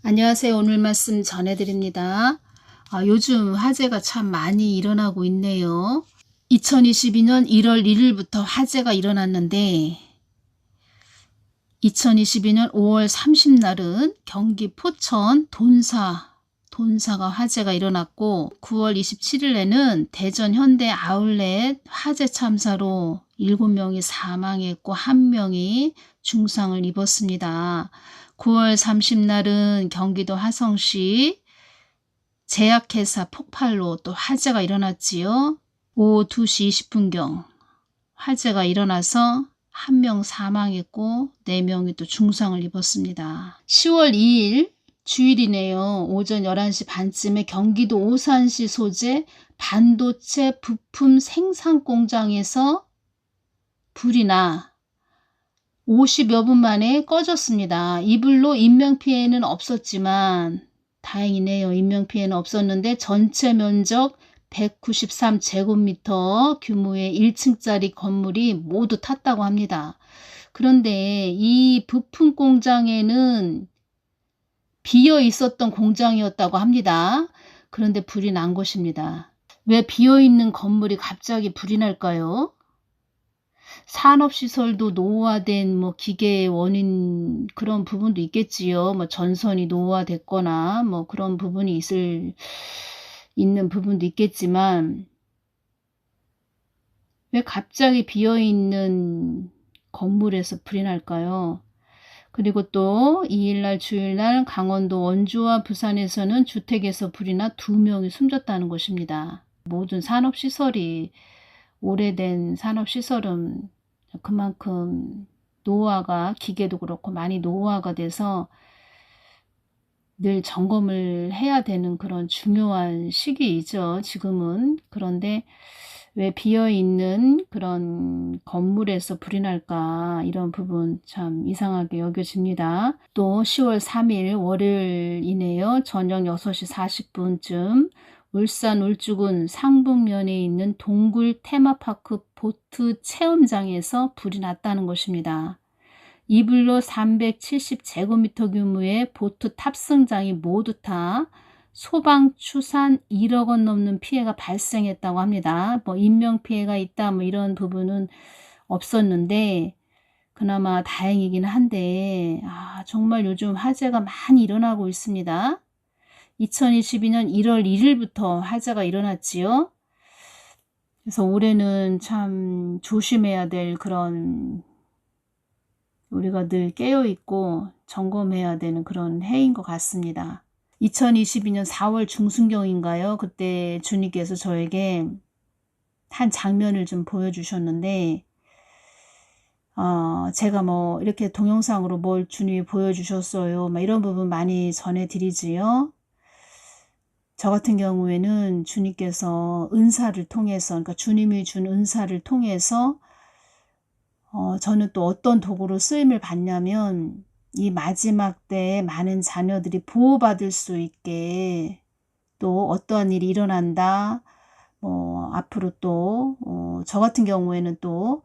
안녕하세요. 오늘 말씀 전해드립니다. 요즘 화재가 참 많이 일어나고 있네요. 2022년 1월 1일부터 화재가 일어났는데 2022년 5월 30날은 경기 포천 돈사가 화재가 일어났고 9월 27일에는 대전 현대 아울렛 화재 참사로 7명이 사망했고 1명이 중상을 입었습니다. 9월 30날은 경기도 화성시 제약회사 폭발로 또 화재가 일어났지요. 오후 2시 20분경 화재가 일어나서 1명 사망했고 4명이 또 중상을 입었습니다. 10월 2일 주일이네요. 오전 11시 반쯤에 경기도 오산시 소재 반도체 부품 생산 공장에서 불이 나 50여 분 만에 꺼졌습니다. 이 불로 인명피해는 없었지만 다행이네요. 인명피해는 없었는데 전체 면적 193제곱미터 규모의 1층짜리 건물이 모두 탔다고 합니다. 그런데 이 부품 공장에는 비어 있었던 공장이었다고 합니다. 그런데 불이 난 것입니다. 왜 비어 있는 건물이 갑자기 불이 날까요? 산업시설도 노후화된 기계의 원인 그런 부분도 있겠지요. 전선이 노후화됐거나 그런 부분이 있는 부분도 있겠지만 왜 갑자기 비어있는 건물에서 불이 날까요? 그리고 또 2일날 주일날 강원도 원주와 부산에서는 주택에서 불이 나 2명이 숨졌다는 것입니다. 모든 산업시설이 오래된 산업시설은 그만큼 노후화가 기계도 그렇고 많이 노후화가 돼서 늘 점검을 해야 되는 그런 중요한 시기이죠. 지금은. 그런데 왜 비어있는 그런 건물에서 불이 날까 이런 부분 참 이상하게 여겨집니다. 또 10월 3일 월요일이네요. 저녁 6시 40분쯤 울산 울주군 상북면에 있는 동굴 테마파크 보트 체험장에서 불이 났다는 것입니다. 이 불로 370제곱미터 규모의 보트 탑승장이 모두 타 소방 추산 1억 원 넘는 피해가 발생했다고 합니다. 인명피해가 있다 이런 부분은 없었는데 그나마 다행이긴 한데 정말 요즘 화재가 많이 일어나고 있습니다. 2022년 1월 1일부터 화재가 일어났지요. 그래서 올해는 참 조심해야 될 그런 우리가 늘 깨어있고 점검해야 되는 그런 해인 것 같습니다. 2022년 4월 중순경인가요? 그때 주님께서 저에게 한 장면을 좀 보여주셨는데 제가 이렇게 동영상으로 뭘 주님이 보여주셨어요. 이런 부분 많이 전해드리지요. 저 같은 경우에는 주님께서 은사를 통해서 그러니까 주님이 준 은사를 통해서 저는 또 어떤 도구로 쓰임을 받냐면 이 마지막 때에 많은 자녀들이 보호받을 수 있게 또 어떠한 일이 일어난다. 앞으로 또 저 같은 경우에는 또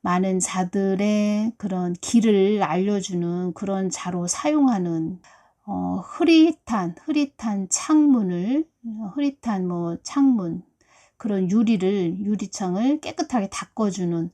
많은 자들의 그런 길을 알려주는 그런 자로 사용하는 흐릿한 창문을 흐릿한 창문 그런 유리창을 깨끗하게 닦아주는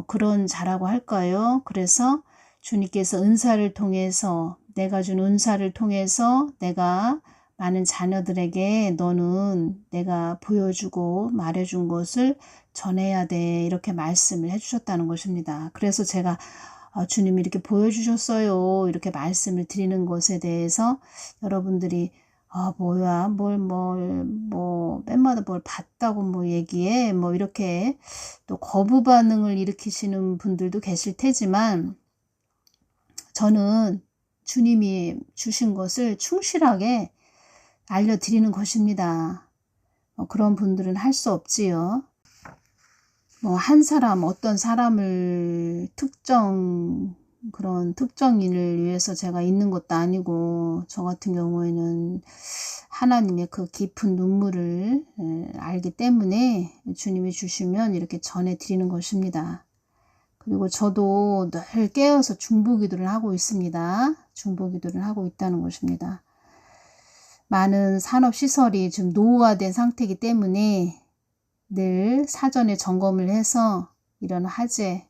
그런 자라고 할까요? 그래서 주님께서 은사를 통해서 내가 준 은사를 통해서 내가 많은 자녀들에게 너는 내가 보여주고 말해준 것을 전해야 돼 이렇게 말씀을 해주셨다는 것입니다. 그래서 제가 주님이 이렇게 보여주셨어요 이렇게 말씀을 드리는 것에 대해서 여러분들이 뭐야 맨마다 뭘 봤다고 얘기해 이렇게 또 거부 반응을 일으키시는 분들도 계실 테지만 저는 주님이 주신 것을 충실하게 알려드리는 것입니다. 그런 분들은 할 수 없지요. 어떤 사람을 그런 특정인을 위해서 제가 있는 것도 아니고 저 같은 경우에는 하나님의 그 깊은 눈물을 알기 때문에 주님이 주시면 이렇게 전해드리는 것입니다. 그리고 저도 늘 깨어서 중보기도를 하고 있습니다. 중보기도를 하고 있다는 것입니다. 많은 산업시설이 지금 노후화된 상태이기 때문에 늘 사전에 점검을 해서 이런 화재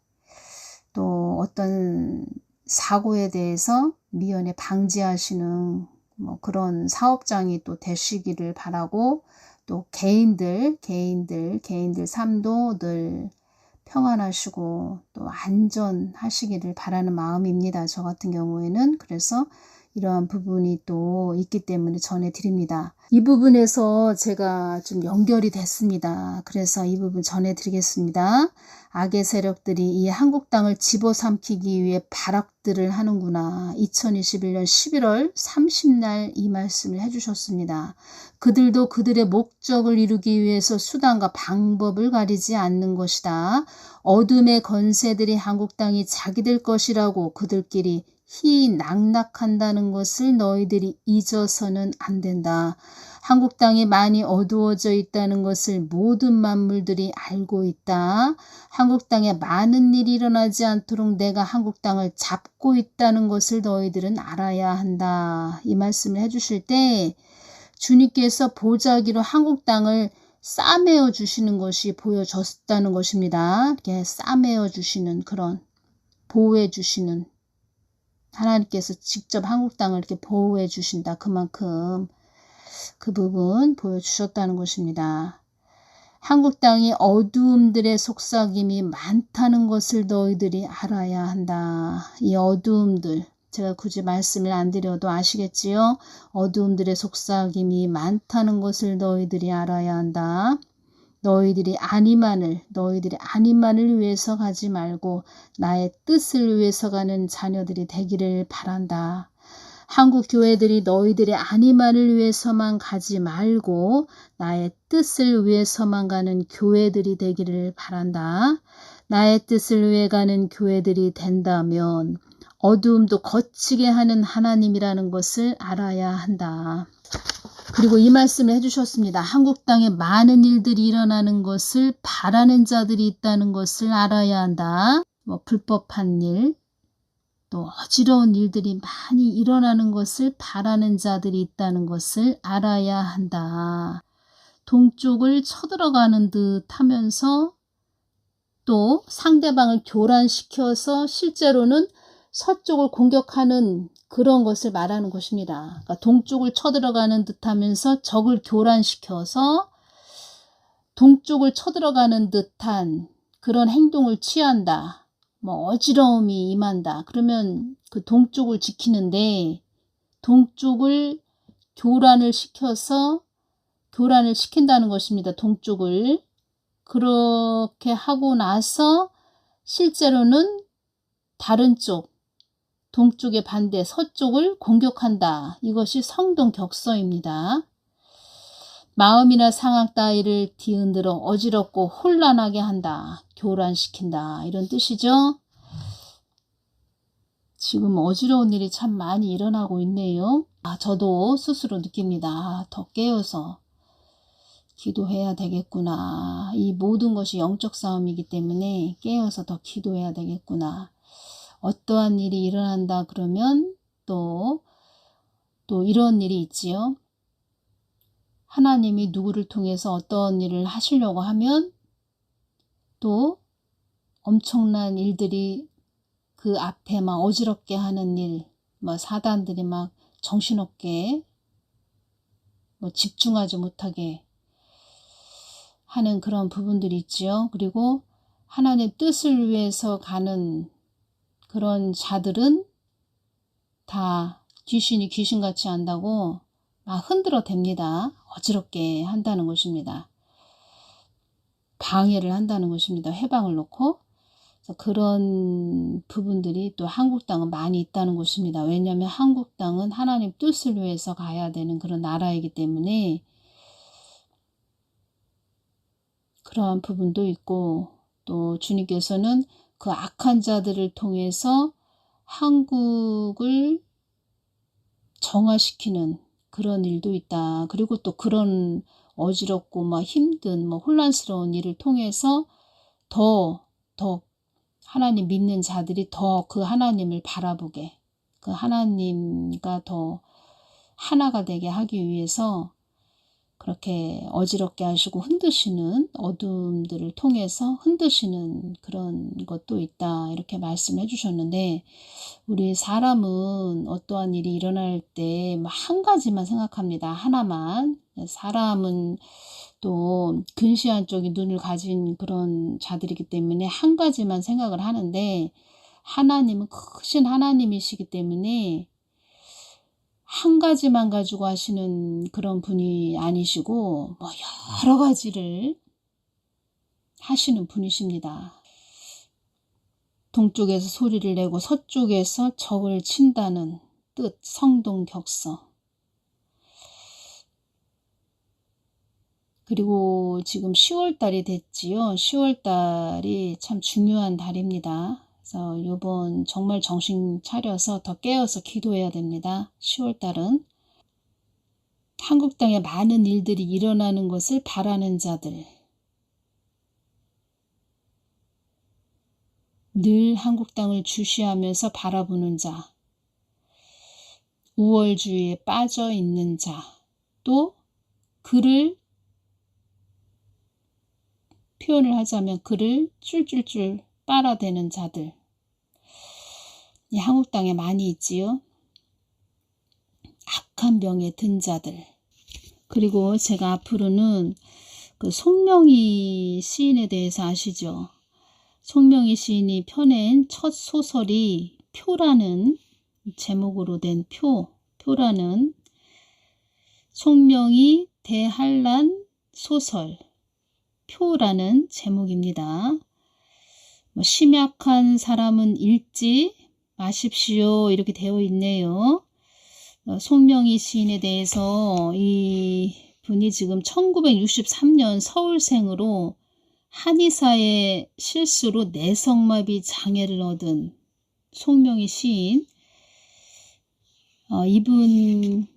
또 어떤 사고에 대해서 미연에 방지하시는 그런 사업장이 또 되시기를 바라고, 또 개인들 삶도 늘 평안하시고 또 안전하시기를 바라는 마음입니다. 저 같은 경우에는. 그래서 이러한 부분이 또 있기 때문에 전해드립니다. 이 부분에서 제가 좀 연결이 됐습니다. 그래서 이 부분 전해드리겠습니다. 악의 세력들이 이 한국 땅을 집어삼키기 위해 발악들을 하는구나. 2021년 11월 30날 이 말씀을 해주셨습니다. 그들도 그들의 목적을 이루기 위해서 수단과 방법을 가리지 않는 것이다. 어둠의 건세들이 한국 땅이 자기들 것이라고 그들끼리 희낙낙한다는 것을 너희들이 잊어서는 안 된다. 한국 땅이 많이 어두워져 있다는 것을 모든 만물들이 알고 있다. 한국 땅에 많은 일이 일어나지 않도록 내가 한국 땅을 잡고 있다는 것을 너희들은 알아야 한다. 이 말씀을 해주실 때 주님께서 보자기로 한국 땅을 싸매어 주시는 것이 보여졌다는 것입니다. 이렇게 싸매어 주시는, 그런 보호해 주시는, 하나님께서 직접 한국 땅을 이렇게 보호해 주신다. 그만큼 그 부분 보여주셨다는 것입니다. 한국 땅이 어두움들의 속삭임이 많다는 것을 너희들이 알아야 한다. 이 어두움들, 제가 굳이 말씀을 안 드려도 아시겠지요? 어두움들의 속삭임이 많다는 것을 너희들이 알아야 한다. 너희들이 아니만을 위해서 가지 말고 나의 뜻을 위해서 가는 자녀들이 되기를 바란다. 한국 교회들이 너희들의 아니만을 위해서만 가지 말고 나의 뜻을 위해서만 가는 교회들이 되기를 바란다. 나의 뜻을 위해 가는 교회들이 된다면 어두움도 거치게 하는 하나님이라는 것을 알아야 한다. 그리고 이 말씀을 해주셨습니다. 한국 땅에 많은 일들이 일어나는 것을 바라는 자들이 있다는 것을 알아야 한다. 불법한 일, 또 어지러운 일들이 많이 일어나는 것을 바라는 자들이 있다는 것을 알아야 한다. 동쪽을 쳐들어가는 듯 하면서 또 상대방을 교란시켜서 실제로는 서쪽을 공격하는 그런 것을 말하는 것입니다. 그러니까 동쪽을 쳐들어가는 듯하면서 적을 교란시켜서 동쪽을 쳐들어가는 듯한 그런 행동을 취한다. 어지러움이 임한다. 그러면 그 동쪽을 지키는데 동쪽을 교란을 시킨다는 것입니다. 동쪽을. 그렇게 하고 나서 실제로는 다른 쪽, 동쪽의 반대 서쪽을 공격한다. 이것이 성동격서입니다. 마음이나 상황 따위를 뒤흔들어 어지럽고 혼란하게 한다. 교란시킨다. 이런 뜻이죠. 지금 어지러운 일이 참 많이 일어나고 있네요. 저도 스스로 느낍니다. 더 깨어서 기도해야 되겠구나. 이 모든 것이 영적 싸움이기 때문에 깨어서 더 기도해야 되겠구나. 어떠한 일이 일어난다 그러면 또 이런 일이 있지요. 하나님이 누구를 통해서 어떤 일을 하시려고 하면 또 엄청난 일들이 그 앞에 막 어지럽게 하는 일, 사단들이 막 정신없게 집중하지 못하게 하는 그런 부분들이 있지요. 그리고 하나님의 뜻을 위해서 가는 그런 자들은 다 귀신이 귀신같이 한다고 막 흔들어 댑니다. 어지럽게 한다는 것입니다. 방해를 한다는 것입니다. 해방을 놓고. 그래서 그런 부분들이 또 한국 땅은 많이 있다는 것입니다. 왜냐하면 한국 땅은 하나님 뜻을 위해서 가야 되는 그런 나라이기 때문에 그러한 부분도 있고, 또 주님께서는 그 악한 자들을 통해서 한국을 정화시키는 그런 일도 있다. 그리고 또 그런 어지럽고 힘든 혼란스러운 일을 통해서 더 하나님 믿는 자들이 더 그 하나님을 바라보게, 그 하나님과 더 하나가 되게 하기 위해서 그렇게 어지럽게 하시고 흔드시는, 어둠들을 통해서 흔드시는 그런 것도 있다, 이렇게 말씀해 주셨는데, 우리 사람은 어떠한 일이 일어날 때 한 가지만 생각합니다. 하나만. 사람은 또 근시안적인 눈을 가진 그런 자들이기 때문에 한 가지만 생각을 하는데, 하나님은 크신 하나님이시기 때문에 한 가지만 가지고 하시는 그런 분이 아니시고 뭐 여러 가지를 하시는 분이십니다. 동쪽에서 소리를 내고 서쪽에서 적을 친다는 뜻, 성동격서. 그리고 지금 10월달이 됐지요. 10월달이 참 중요한 달입니다. 그래서 이번 정말 정신 차려서 더 깨어서 기도해야 됩니다. 10월달은 한국 땅에 많은 일들이 일어나는 것을 바라는 자들, 늘 한국 땅을 주시하면서 바라보는 자, 우월주의에 빠져 있는 자, 또 그를 표현을 하자면 그를 쫄쫄쫄 빨아대는 자들, 이 한국 땅에 많이 있지요. 악한 병에 든 자들. 그리고 제가 앞으로는 그 송명희 시인에 대해서 아시죠? 송명희 시인이 펴낸 첫 소설이 표라는 제목으로 된 표라는 송명희 대한란 소설 표라는 제목입니다. 심약한 사람은 읽지 마십시오, 이렇게 되어 있네요. 송명희 시인에 대해서 이 분이 지금 1963년 서울생으로 한의사의 실수로 내성마비 장애를 얻은 송명희 시인. 이분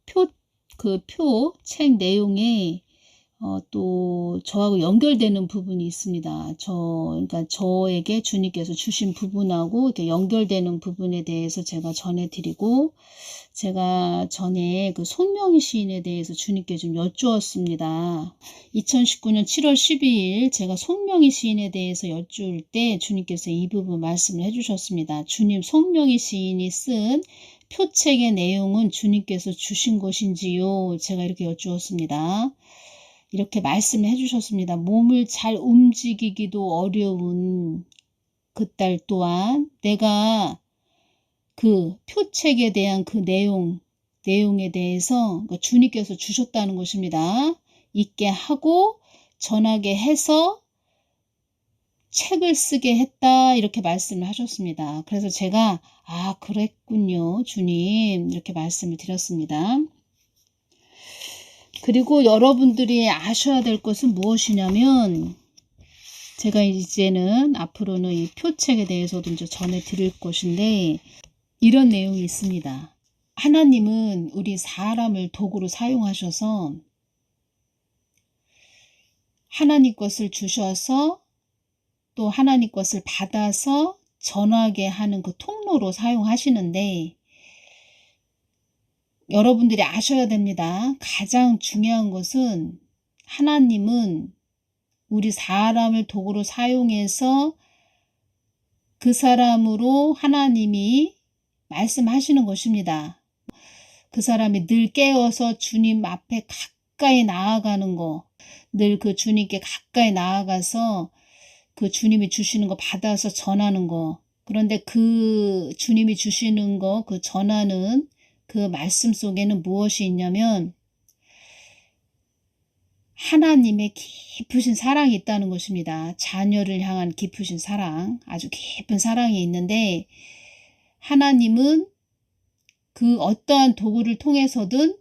표 책 내용에 또 저하고 연결되는 부분이 있습니다. 그러니까 저에게 주님께서 주신 부분하고 이렇게 연결되는 부분에 대해서 제가 전해드리고, 제가 전에 그 송명희 시인에 대해서 주님께 좀 여쭈었습니다. 2019년 7월 12일 제가 송명희 시인에 대해서 여쭈을 때 주님께서 이 부분 말씀을 해주셨습니다. 주님, 송명희 시인이 쓴 표책의 내용은 주님께서 주신 것인지요? 제가 이렇게 여쭈었습니다. 이렇게 말씀을 해주셨습니다. 몸을 잘 움직이기도 어려운 그 딸 또한 내가 그 표책에 대한 그 내용에 대해서 주님께서 주셨다는 것입니다. 읽게 하고 전하게 해서 책을 쓰게 했다, 이렇게 말씀을 하셨습니다. 그래서 제가 그랬군요, 주님, 이렇게 말씀을 드렸습니다. 그리고 여러분들이 아셔야 될 것은 무엇이냐면, 제가 이제는 앞으로는 이 표책에 대해서도 이제 전해드릴 것인데, 이런 내용이 있습니다. 하나님은 우리 사람을 도구로 사용하셔서 하나님 것을 주셔서 또 하나님 것을 받아서 전하게 하는 그 통로로 사용하시는데, 여러분들이 아셔야 됩니다. 가장 중요한 것은 하나님은 우리 사람을 도구로 사용해서 그 사람으로 하나님이 말씀하시는 것입니다. 그 사람이 늘 깨어서 주님 앞에 가까이 나아가는 거, 늘 그 주님께 가까이 나아가서 그 주님이 주시는 거 받아서 전하는 거. 그런데 그 주님이 주시는 거, 그 전하는 그 말씀 속에는 무엇이 있냐면 하나님의 깊으신 사랑이 있다는 것입니다. 자녀를 향한 깊으신 사랑, 아주 깊은 사랑이 있는데, 하나님은 그 어떠한 도구를 통해서든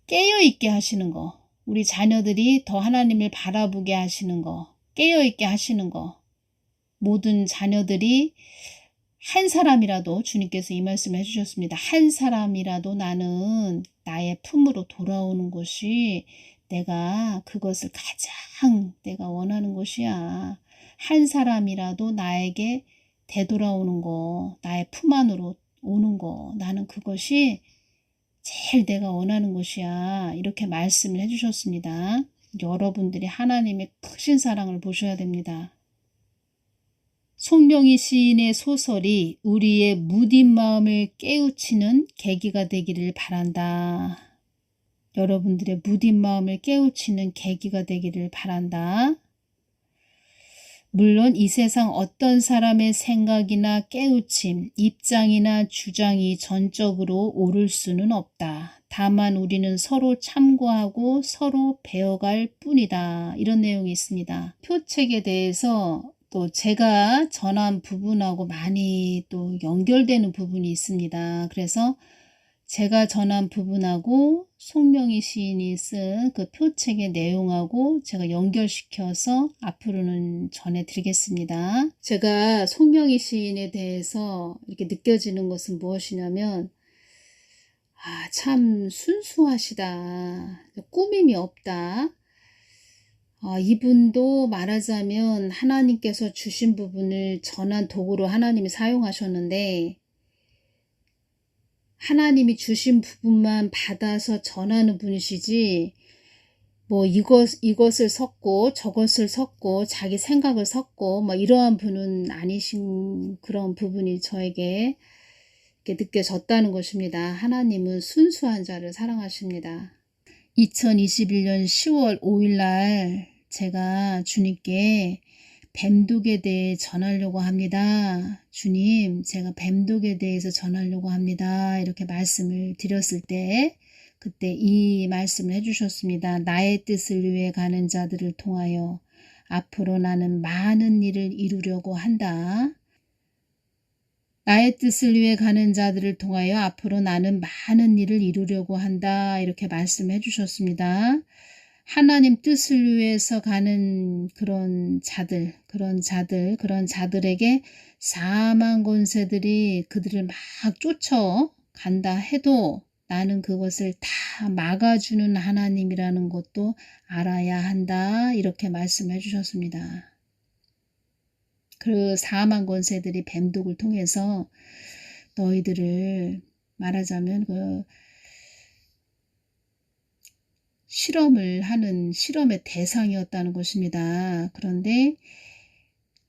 깨어있게 하시는 거, 우리 자녀들이 더 하나님을 바라보게 하시는 거, 깨어있게 하시는 거, 모든 자녀들이 한 사람이라도, 주님께서 이 말씀을 해주셨습니다. 한 사람이라도 나는 나의 품으로 돌아오는 것이 내가 그것을 가장 내가 원하는 것이야. 한 사람이라도 나에게 되돌아오는 거, 나의 품 안으로 오는 거, 나는 그것이 제일 내가 원하는 것이야. 이렇게 말씀을 해주셨습니다. 여러분들이 하나님의 크신 사랑을 보셔야 됩니다. 송명희 시인의 소설이 우리의 무딘 마음을 깨우치는 계기가 되기를 바란다. 여러분들의 무딘 마음을 깨우치는 계기가 되기를 바란다. 물론 이 세상 어떤 사람의 생각이나 깨우침, 입장이나 주장이 전적으로 옳을 수는 없다. 다만 우리는 서로 참고하고 서로 배워갈 뿐이다. 이런 내용이 있습니다. 표책에 대해서 또 제가 전한 부분하고 많이 또 연결되는 부분이 있습니다. 그래서 제가 전한 부분하고 송명희 시인이 쓴 그 표책의 내용하고 제가 연결시켜서 앞으로는 전해드리겠습니다. 제가 송명희 시인에 대해서 이렇게 느껴지는 것은 무엇이냐면 참 순수하시다. 꾸밈이 없다. 이분도 말하자면 하나님께서 주신 부분을 전한 도구로 하나님이 사용하셨는데 하나님이 주신 부분만 받아서 전하는 분이시지 뭐 이것을 섞고 저것을 섞고 자기 생각을 섞고 뭐 이러한 분은 아니신 그런 부분이 저에게 이렇게 느껴졌다는 것입니다. 하나님은 순수한 자를 사랑하십니다. 2021년 10월 5일 날 제가 주님께 뱀독에 대해 전하려고 합니다. 주님, 제가 뱀독에 대해서 전하려고 합니다. 이렇게 말씀을 드렸을 때 그때 이 말씀을 해주셨습니다. 나의 뜻을 위해 가는 자들을 통하여 앞으로 나는 많은 일을 이루려고 한다. 나의 뜻을 위해 가는 자들을 통하여 앞으로 나는 많은 일을 이루려고 한다. 이렇게 말씀해 주셨습니다. 하나님 뜻을 위해서 가는 그런 자들에게 사망 권세들이 그들을 막 쫓아간다 해도 나는 그것을 다 막아주는 하나님이라는 것도 알아야 한다. 이렇게 말씀해 주셨습니다. 그 사망 권세들이 뱀독을 통해서 너희들을 말하자면 그 실험을 하는 실험의 대상이었다는 것입니다. 그런데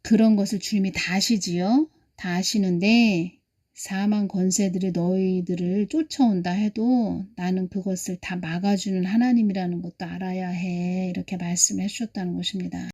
그런 것을 주님이 다 아시지요. 다 아시는데 사망 권세들이 너희들을 쫓아온다 해도 나는 그것을 다 막아주는 하나님이라는 것도 알아야 해. 이렇게 말씀해 주셨다는 것입니다.